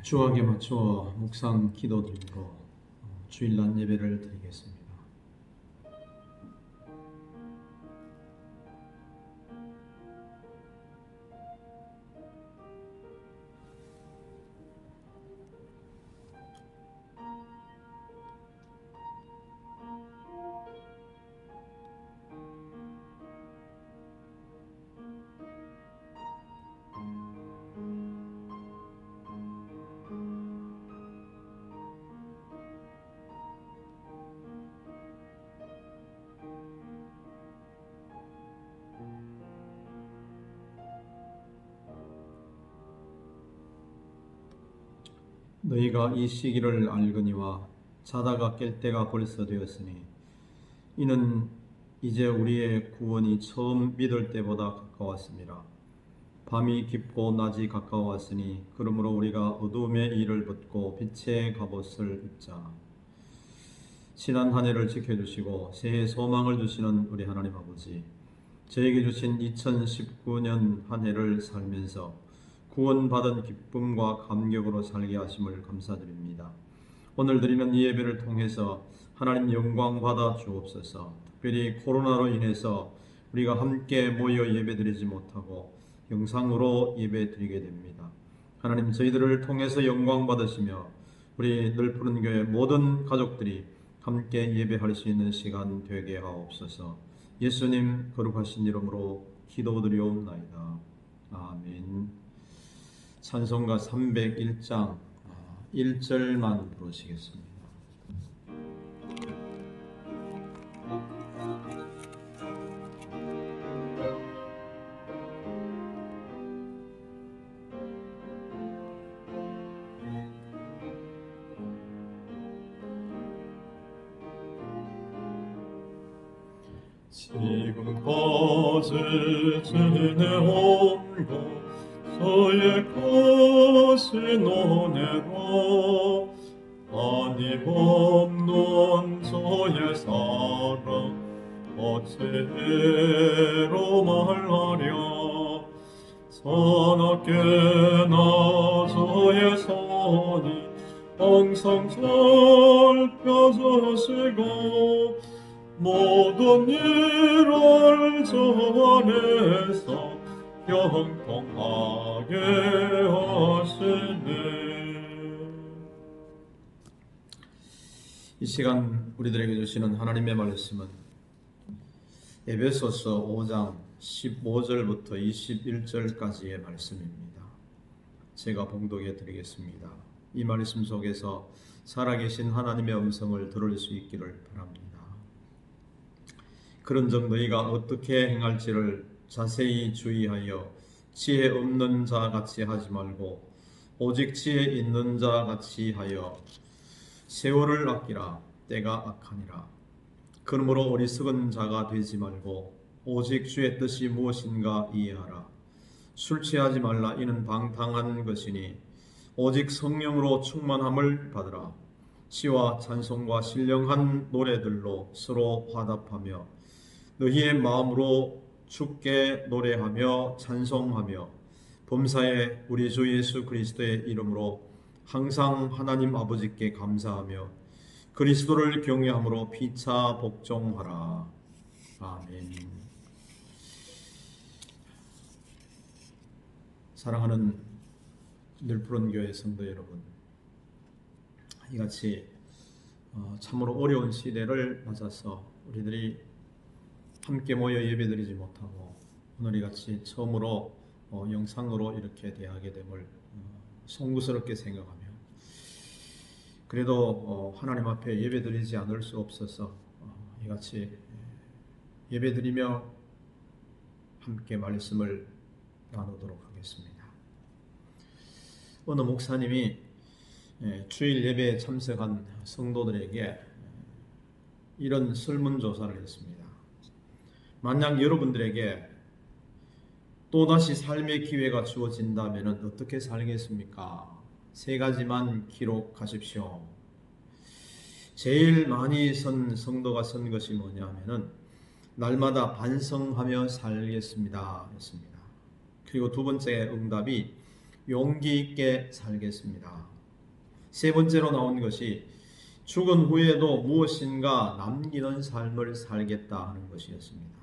주악에 맞추어 묵상 기도드리고 주일날 예배를 드리겠습니다. 너희가 이 시기를 알거니와 자다가 깰 때가 벌써 되었으니 이는 이제 우리의 구원이 처음 믿을 때보다 가까웠습니다. 밤이 깊고 낮이 가까웠으니 그러므로 우리가 어두움의 일을 벗고 빛의 갑옷을 입자. 지난 한 해를 지켜주시고 새해 소망을 주시는 우리 하나님 아버지, 저에게 주신 2019년 한 해를 살면서 구원받은 기쁨과 감격으로 살게 하심을 감사드립니다. 오늘 드리는 이 예배를 통해서 하나님 영광 받아 주옵소서. 특별히 코로나로 인해서 우리가 함께 모여 예배드리지 못하고 영상으로 예배드리게 됩니다. 하나님, 저희들을 통해서 영광 받으시며 우리 늘푸른 교회 모든 가족들이 함께 예배할 수 있는 시간 되게 하옵소서. 예수님 거룩하신 이름으로 기도드리옵나이다. 아멘. 찬송가 301장 1절만 부르시겠습니다. 지금까지 지내온 것 저희까지 논해라. 아님없는 저의 사랑 어찌로 말하랴. 사납게나 저의 손이 항상 살펴주시고 모든 일을 저 안에서 형통하게 하시네. 이 시간 우리들에게 주시는 하나님의 말씀은 에베소서 5장 15절부터 21절까지의 말씀입니다. 제가 봉독해 드리겠습니다. 이 말씀 속에서 살아계신 하나님의 음성을 들을 수 있기를 바랍니다. 그런즉 너희가 어떻게 행할지를 자세히 주의하여 지혜 없는 자 같이 하지 말고 오직 지혜 있는 자 같이 하여 세월을 아끼라. 때가 악하니라. 그러므로 어리석은 자가 되지 말고 오직 주의 뜻이 무엇인가 이해하라. 술 취하지 말라. 이는 방탕한 것이니 오직 성령으로 충만함을 받으라. 시와 찬송과 신령한 노래들로 서로 화답하며 너희의 마음으로 주께 노래하며 찬송하며 범사에 우리 주 예수 그리스도의 이름으로 항상 하나님 아버지께 감사하며 그리스도를 경외함으로 피차 복종하라. 아멘. 사랑하는 늘푸른 교회 성도 여러분, 이같이 참으로 어려운 시대를 맞아서 우리들이 함께 모여 예배드리지 못하고 오늘 이같이 처음으로 영상으로 이렇게 대하게 됨을 송구스럽게 생각하며, 그래도 하나님 앞에 예배드리지 않을 수 없어서 이같이 예배드리며 함께 말씀을 나누도록 하겠습니다. 어느 목사님이 주일 예배에 참석한 성도들에게 이런 설문조사를 했습니다. 만약 여러분들에게 또다시 삶의 기회가 주어진다면 어떻게 살겠습니까? 3가지만 기록하십시오. 제일 많이 쓴 성도가 쓴 것이 뭐냐면은 날마다 반성하며 살겠습니다 했습니다. 그리고 두 번째 응답이 용기 있게 살겠습니다. 세 번째로 나온 것이 죽은 후에도 무엇인가 남기는 삶을 살겠다 하는 것이었습니다.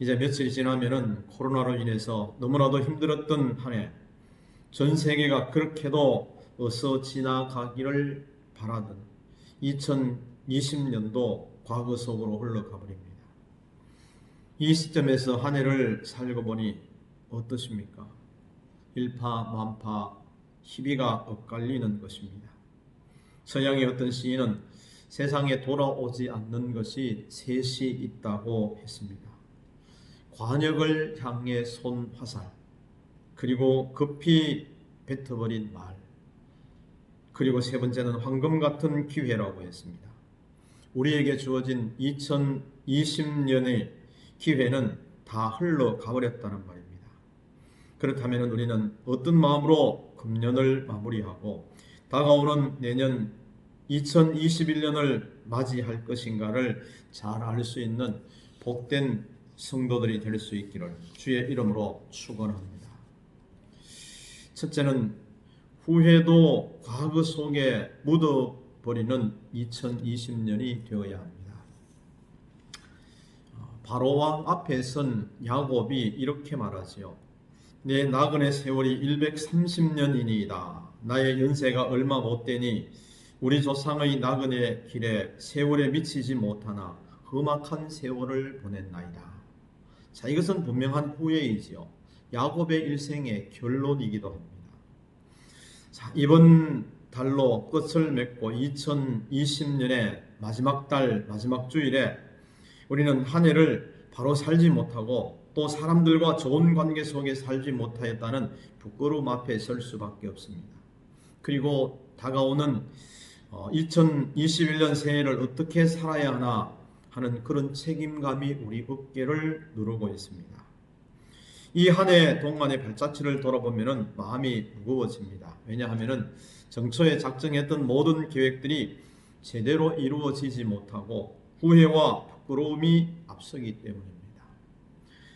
이제 며칠이 지나면은 코로나로 인해서 너무나도 힘들었던 한 해, 전 세계가 그렇게도 어서 지나가기를 바라던 2020년도 과거 속으로 흘러가 버립니다. 이 시점에서 한 해를 살고 보니 어떠십니까? 일파만파 희비가 엇갈리는 것입니다. 서양의 어떤 시인은 세상에 돌아오지 않는 것이 셋이 있다고 했습니다. 관역을 향해 쏜 화살, 그리고 급히 뱉어버린 말, 그리고 세 번째는 황금 같은 기회라고 했습니다. 우리에게 주어진 2020년의 기회는 다 흘러가 버렸다는 말입니다. 그렇다면 우리는 어떤 마음으로 금년을 마무리하고 다가오는 내년 2021년을 맞이할 것인가를 잘 알 수 있는 복된 성도들이 될 수 있기를 주의 이름으로 축원합니다. 첫째는 후회도 과거 속에 묻어버리는 2020년이 되어야 합니다. 바로왕 앞에 선 야곱이 이렇게 말하지요. 내 나그네 세월이 130년이니이다. 나의 연세가 얼마 못되니 우리 조상의 나그네 길에 세월에 미치지 못하나 험악한 세월을 보냈나이다. 자, 이것은 분명한 후회이지요. 야곱의 일생의 결론이기도 합니다. 자, 이번 달로 끝을 맺고 2020년의 마지막 달, 마지막 주일에 우리는 한 해를 바로 살지 못하고 또 사람들과 좋은 관계 속에 살지 못하였다는 부끄러움 앞에 설 수밖에 없습니다. 그리고 다가오는 2021년 새해를 어떻게 살아야 하나 하는 그런 책임감이 우리 어깨를 누르고 있습니다. 이 한 해 동안의 발자취를 돌아보면 마음이 무거워집니다. 왜냐하면 정초에 작정했던 모든 계획들이 제대로 이루어지지 못하고 후회와 부끄러움이 앞서기 때문입니다.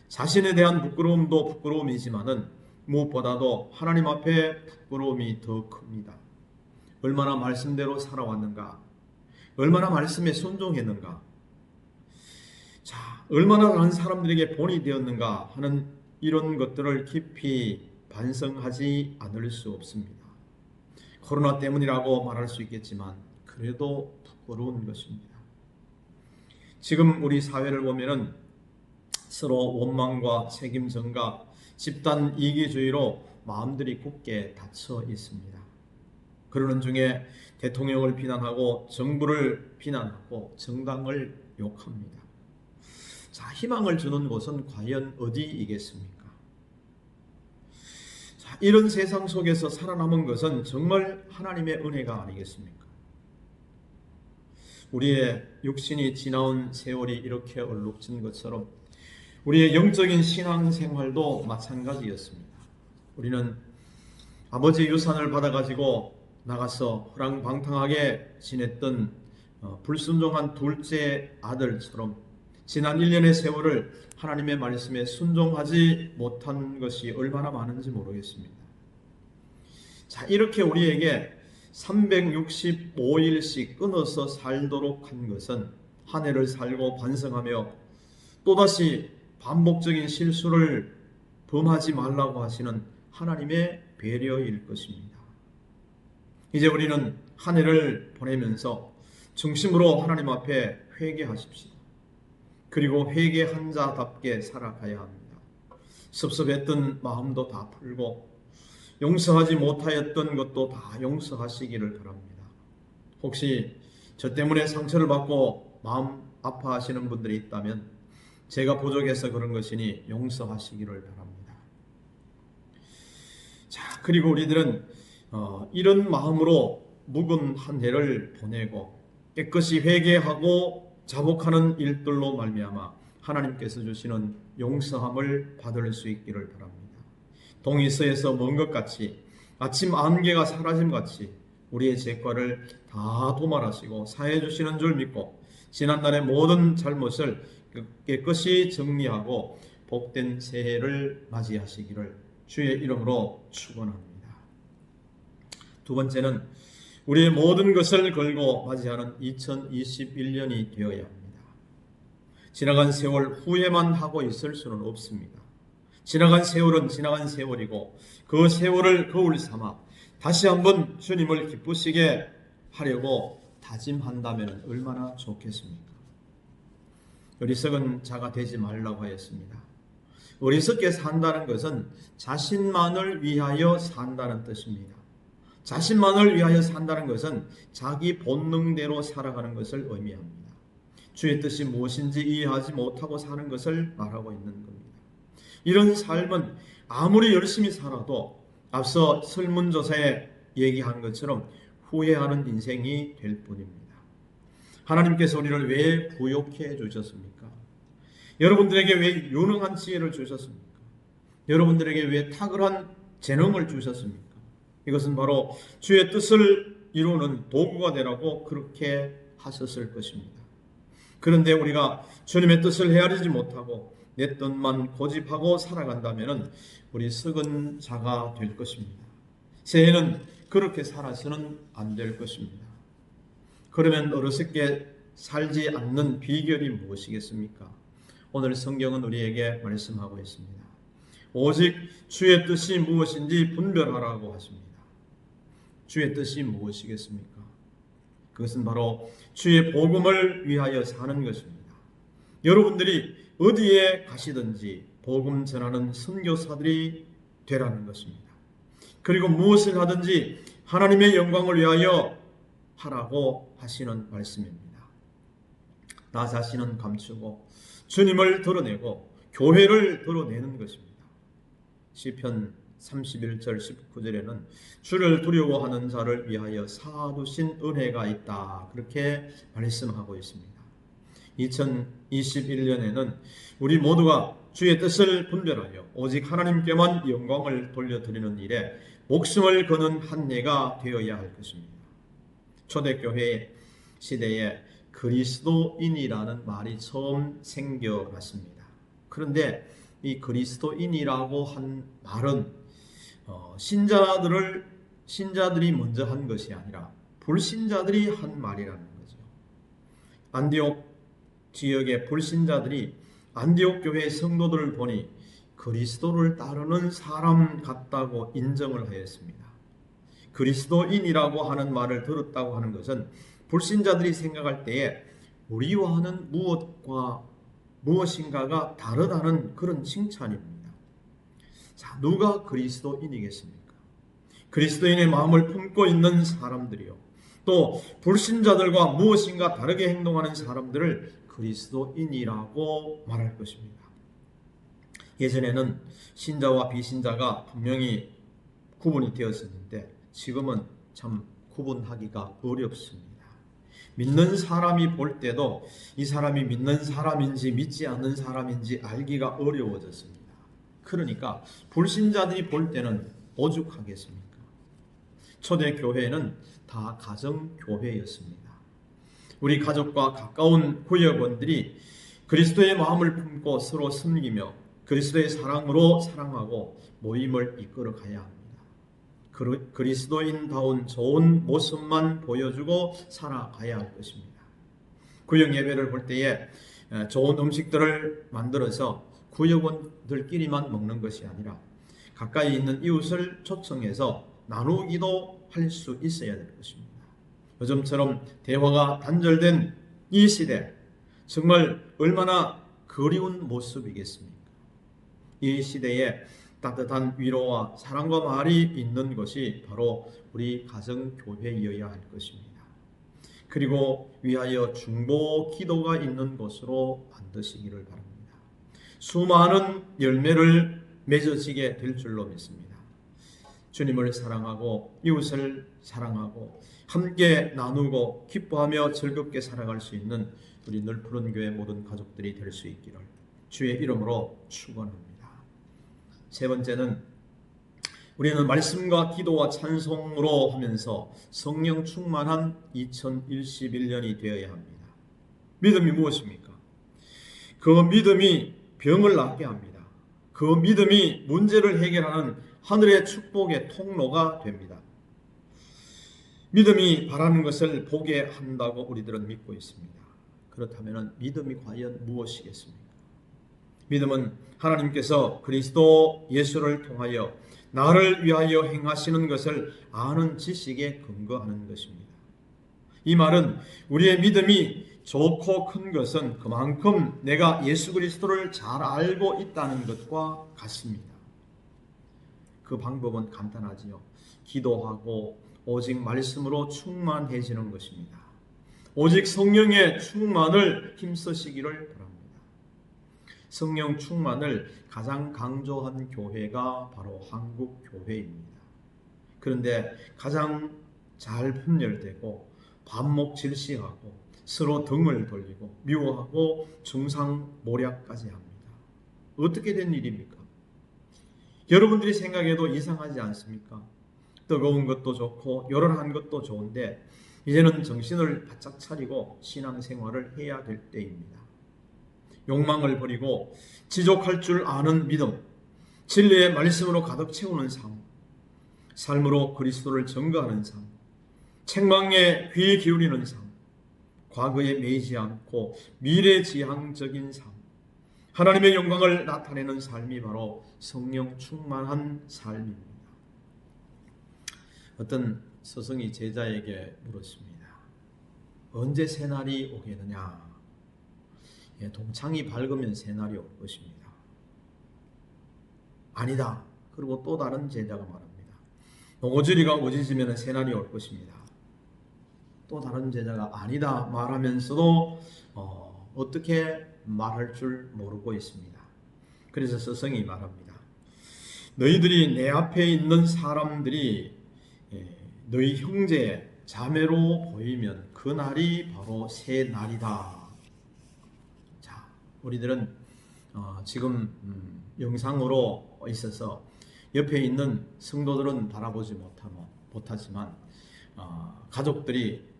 자신에 대한 부끄러움도 부끄러움이지만은 무엇보다도 하나님 앞에 부끄러움이 더 큽니다. 얼마나 말씀대로 살아왔는가, 얼마나 말씀에 순종했는가, 자, 얼마나 다른 사람들에게 본이 되었는가 하는 이런 것들을 깊이 반성하지 않을 수 없습니다. 코로나 때문이라고 말할 수 있겠지만 그래도 부끄러운 것입니다. 지금 우리 사회를 보면은 서로 원망과 책임전가, 집단 이기주의로 마음들이 굳게 닫혀 있습니다. 그러는 중에 대통령을 비난하고 정부를 비난하고 정당을 욕합니다. 자, 희망을 주는 곳은 과연 어디이겠습니까? 자, 이런 세상 속에서 살아남은 것은 정말 하나님의 은혜가 아니겠습니까? 우리의 육신이 지나온 세월이 이렇게 얼룩진 것처럼 우리의 영적인 신앙생활도 마찬가지였습니다. 우리는 아버지의 유산을 받아가지고 나가서 허랑방탕하게 지냈던 불순종한 둘째 아들처럼 지난 1년의 세월을 하나님의 말씀에 순종하지 못한 것이 얼마나 많은지 모르겠습니다. 자, 이렇게 우리에게 365일씩 끊어서 살도록 한 것은 한 해를 살고 반성하며 또다시 반복적인 실수를 범하지 말라고 하시는 하나님의 배려일 것입니다. 이제 우리는 한 해를 보내면서 중심으로 하나님 앞에 회개하십시다. 그리고 회개한 자답게 살아가야 합니다. 섭섭했던 마음도 다 풀고 용서하지 못하였던 것도 다 용서하시기를 바랍니다. 혹시 저 때문에 상처를 받고 마음 아파하시는 분들이 있다면 제가 부족해서 그런 것이니 용서하시기를 바랍니다. 자, 그리고 우리들은 이런 마음으로 묵은 한 해를 보내고 깨끗이 회개하고 자복하는 일들로 말미암아 하나님께서 주시는 용서함을 받을 수 있기를 바랍니다. 동이서에서 먼 것 같이 아침 안개가 사라짐 같이 우리의 죄과를 다 도말하시고 사해 주시는 줄 믿고 지난날의 모든 잘못을 깨끗이 정리하고 복된 새해를 맞이하시기를 주의 이름으로 축원합니다. 두 번째는 우리의 모든 것을 걸고 맞이하는 2021년이 되어야 합니다. 지나간 세월 후회만 하고 있을 수는 없습니다. 지나간 세월은 지나간 세월이고 그 세월을 거울 삼아 다시 한번 주님을 기쁘시게 하려고 다짐한다면 얼마나 좋겠습니까? 어리석은 자가 되지 말라고 하였습니다. 어리석게 산다는 것은 자신만을 위하여 산다는 뜻입니다. 자신만을 위하여 산다는 것은 자기 본능대로 살아가는 것을 의미합니다. 주의 뜻이 무엇인지 이해하지 못하고 사는 것을 말하고 있는 겁니다. 이런 삶은 아무리 열심히 살아도 앞서 설문조사에 얘기한 것처럼 후회하는 인생이 될 뿐입니다. 하나님께서 우리를 왜 부욕해 주셨습니까? 여러분들에게 왜 유능한 지혜를 주셨습니까? 여러분들에게 왜 탁월한 재능을 주셨습니까? 이것은 바로 주의 뜻을 이루는 도구가 되라고 그렇게 하셨을 것입니다. 그런데 우리가 주님의 뜻을 헤아리지 못하고 내 뜻만 고집하고 살아간다면 우리 썩은 자가 될 것입니다. 새해는 그렇게 살아서는 안 될 것입니다. 그러면 어리석게 살지 않는 비결이 무엇이겠습니까? 오늘 성경은 우리에게 말씀하고 있습니다. 오직 주의 뜻이 무엇인지 분별하라고 하십니다. 주의 뜻이 무엇이겠습니까? 그것은 바로 주의 복음을 위하여 사는 것입니다. 여러분들이 어디에 가시든지 복음 전하는 선교사들이 되라는 것입니다. 그리고 무엇을 하든지 하나님의 영광을 위하여 하라고 하시는 말씀입니다. 나 자신은 감추고 주님을 드러내고 교회를 드러내는 것입니다. 시편 31절 19절에는 주를 두려워하는 자를 위하여 사두신 은혜가 있다, 그렇게 말씀하고 있습니다. 2021년에는 우리 모두가 주의 뜻을 분별하여 오직 하나님께만 영광을 돌려드리는 일에 목숨을 거는 한 해가 되어야 할 것입니다. 초대교회 시대에 그리스도인이라는 말이 처음 생겨났습니다. 그런데 이 그리스도인이라고 한 말은 신자들이 먼저 한 것이 아니라 불신자들이 한 말이라는 거죠. 안디옥 지역의 불신자들이 안디옥 교회의 성도들을 보니 그리스도를 따르는 사람 같다고 인정을 하였습니다. 그리스도인이라고 하는 말을 들었다고 하는 것은 불신자들이 생각할 때에 우리와는 무엇인가가 다르다는 그런 칭찬입니다. 자, 누가 그리스도인이겠습니까? 그리스도인의 마음을 품고 있는 사람들이요, 또 불신자들과 무엇인가 다르게 행동하는 사람들을 그리스도인이라고 말할 것입니다. 예전에는 신자와 비신자가 분명히 구분이 되었었는데 지금은 참 구분하기가 어렵습니다. 믿는 사람이 볼 때도 이 사람이 믿는 사람인지 믿지 않는 사람인지 알기가 어려워졌습니다. 그러니까 불신자들이 볼 때는 오죽하겠습니까? 초대교회는 다 가정교회였습니다. 우리 가족과 가까운 구역원들이 그리스도의 마음을 품고 서로 섬기며 그리스도의 사랑으로 사랑하고 모임을 이끌어 가야 합니다. 그리스도인다운 좋은 모습만 보여주고 살아가야 할 것입니다. 구역 예배를 볼 때에 좋은 음식들을 만들어서 구역원들끼리만 먹는 것이 아니라 가까이 있는 이웃을 초청해서 나누기도 할 수 있어야 될 것입니다. 요즘처럼 대화가 단절된 이 시대, 정말 얼마나 그리운 모습이겠습니까? 이 시대에 따뜻한 위로와 사랑과 말이 있는 것이 바로 우리 가정교회여야 할 것입니다. 그리고 위하여 중보 기도가 있는 곳으로 만드시기를 바랍니다. 수많은 열매를 맺어지게 될 줄로 믿습니다. 주님을 사랑하고 이웃을 사랑하고 함께 나누고 기뻐하며 즐겁게 살아갈 수 있는 우리 늘푸른 교회 모든 가족들이 될 수 있기를 주의 이름으로 축원합니다. 세 번째는 우리는 말씀과 기도와 찬송으로 하면서 성령 충만한 2021년이 되어야 합니다. 믿음이 무엇입니까? 그 믿음이 병을 낫게 합니다. 그 믿음이 문제를 해결하는 하늘의 축복의 통로가 됩니다. 믿음이 바라는 것을 보게 한다고 우리들은 믿고 있습니다. 그렇다면 믿음이 과연 무엇이겠습니까? 믿음은 하나님께서 그리스도 예수를 통하여 나를 위하여 행하시는 것을 아는 지식에 근거하는 것입니다. 이 말은 우리의 믿음이 좋고 큰 것은 그만큼 내가 예수 그리스도를 잘 알고 있다는 것과 같습니다. 그 방법은 간단하지요. 기도하고 오직 말씀으로 충만해지는 것입니다. 오직 성령의 충만을 힘쓰시기를 바랍니다. 성령 충만을 가장 강조한 교회가 바로 한국 교회입니다. 그런데 가장 잘 분열되고 반목질시하고 서로 등을 돌리고 미워하고 중상모략까지 합니다. 어떻게 된 일입니까? 여러분들이 생각해도 이상하지 않습니까? 뜨거운 것도 좋고 요란한 것도 좋은데 이제는 정신을 바짝 차리고 신앙생활을 해야 될 때입니다. 욕망을 버리고 지족할 줄 아는 믿음, 진리의 말씀으로 가득 채우는 삶, 삶으로 그리스도를 증거하는 삶, 책망에 귀 기울이는 삶, 과거에 매이지 않고 미래지향적인 삶, 하나님의 영광을 나타내는 삶이 바로 성령 충만한 삶입니다. 어떤 스승이 제자에게 물었습니다. 언제 새날이 오겠느냐? 동창이 밝으면 새날이 올 것입니다. 아니다. 그리고 또 다른 제자가 말합니다. 노고지리가 오지지면 새날이 올 것입니다. 또 다른 제자가 아니다 말하면서도 어떻게 말할 줄 모르고 있습니다. 그래서 스승이 말합니다. 너희들이 내 앞에 있는 사람들이 너희 형제 자매로 보이면 그 날이 바로 새 날이다. 자, 우리들은 지금 영상으로 있어서 옆에 있는 성도들은 바라보지 못하지만 가족들이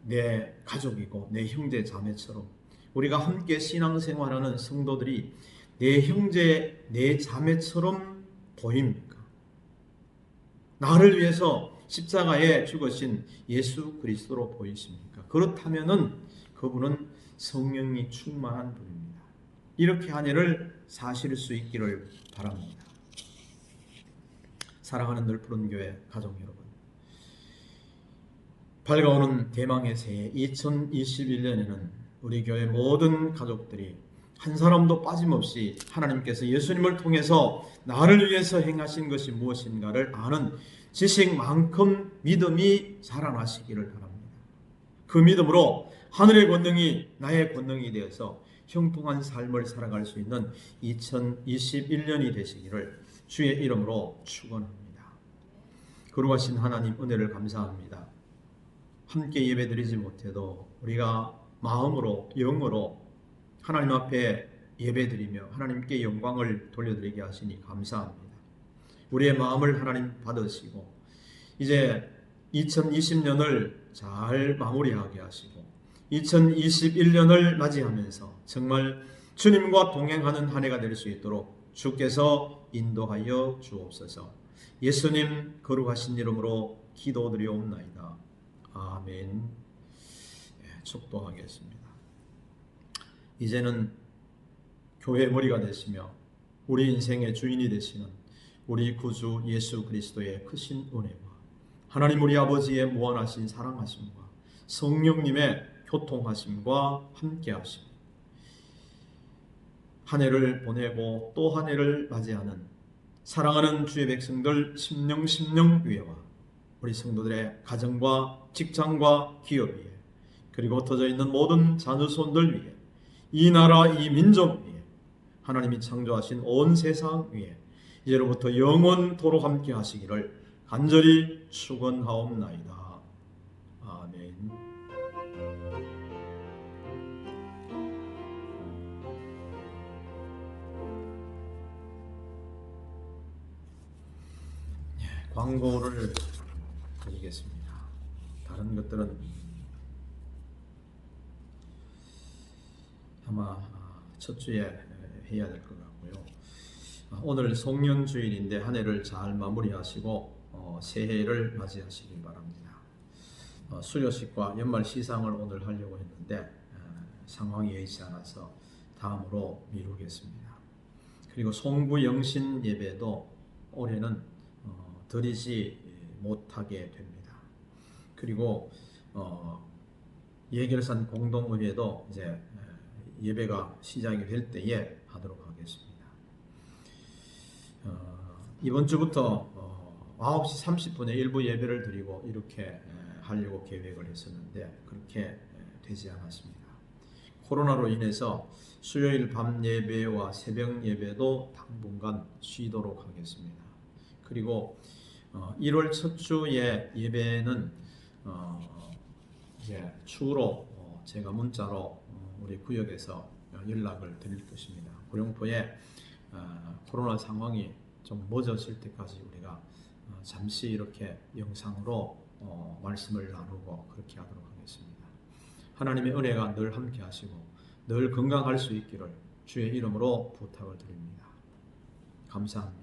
내 가족이고 내 형제 자매처럼 우리가 함께 신앙생활하는 성도들이 내 형제 내 자매처럼 보입니까? 나를 위해서 십자가에 죽으신 예수 그리스도로 보이십니까? 그렇다면은 그분은 성령이 충만한 분입니다. 이렇게 한 해를 사실 수 있기를 바랍니다. 사랑하는 늘푸른 교회 가족 여러분, 밝아오는 대망의 새해 2021년에는 우리 교회 모든 가족들이 한 사람도 빠짐없이 하나님께서 예수님을 통해서 나를 위해서 행하신 것이 무엇인가를 아는 지식만큼 믿음이 자라나시기를 바랍니다. 그 믿음으로 하늘의 권능이 나의 권능이 되어서 형통한 삶을 살아갈 수 있는 2021년이 되시기를 주의 이름으로 축원합니다. 거룩하신 하나님 은혜를 감사합니다. 함께 예배드리지 못해도 우리가 마음으로 영으로 하나님 앞에 예배드리며 하나님께 영광을 돌려드리게 하시니 감사합니다. 우리의 마음을 하나님 받으시고 이제 2020년을 잘 마무리하게 하시고 2021년을 맞이하면서 정말 주님과 동행하는 한 해가 될 수 있도록 주께서 인도하여 주옵소서. 예수님 거룩하신 이름으로 기도드리옵나이다. 아멘. 축도하겠습니다. 이제는 교회의 머리가 되시며 우리 인생의 주인이 되시는 우리 구주 예수 그리스도의 크신 은혜와 하나님 우리 아버지의 무한하신 사랑하심과 성령님의 교통하심과 함께하심, 한 해를 보내고 또 한 해를 맞이하는 사랑하는 주의 백성들 심령 위에와 우리 성도들의 가정과 직장과 기업 위에 그리고 흩어져 있는 모든 자녀손들 위에 이 나라 이 민족 위에 하나님이 창조하신 온 세상 위에 이제로부터 영원토록 함께 하시기를 간절히 축원하옵나이다. 아멘. 광고를 드리겠습니다. 다른 것들은 아마 첫 주에 해야 될 것 같고요. 오늘 송년주일인데 한 해를 잘 마무리하시고 새해를 맞이하시기 바랍니다. 수료식과 연말 시상을 오늘 하려고 했는데 상황이 여의치 않아서 다음으로 미루겠습니다. 그리고 송구 영신 예배도 올해는 드리지 못하게 됩니다. 그리고 예결산 공동의회도 이제 예배가 시작이 될 때에 하도록 하겠습니다. 이번 주부터 9시 30분에 일부 예배를 드리고 이렇게 하려고 계획을 했었는데 그렇게 되지 않았습니다. 코로나로 인해서 수요일 밤 예배와 새벽 예배도 당분간 쉬도록 하겠습니다. 그리고 1월 첫 주의 예배는 이제 추후로 제가 문자로 우리 구역에서 연락을 드릴 것입니다. 구룡포에 코로나 상황이 좀 멎어질 때까지 우리가 잠시 이렇게 영상으로 말씀을 나누고 그렇게 하도록 하겠습니다. 하나님의 은혜가 늘 함께 하시고 늘 건강할 수 있기를 주의 이름으로 부탁을 드립니다. 감사합니다.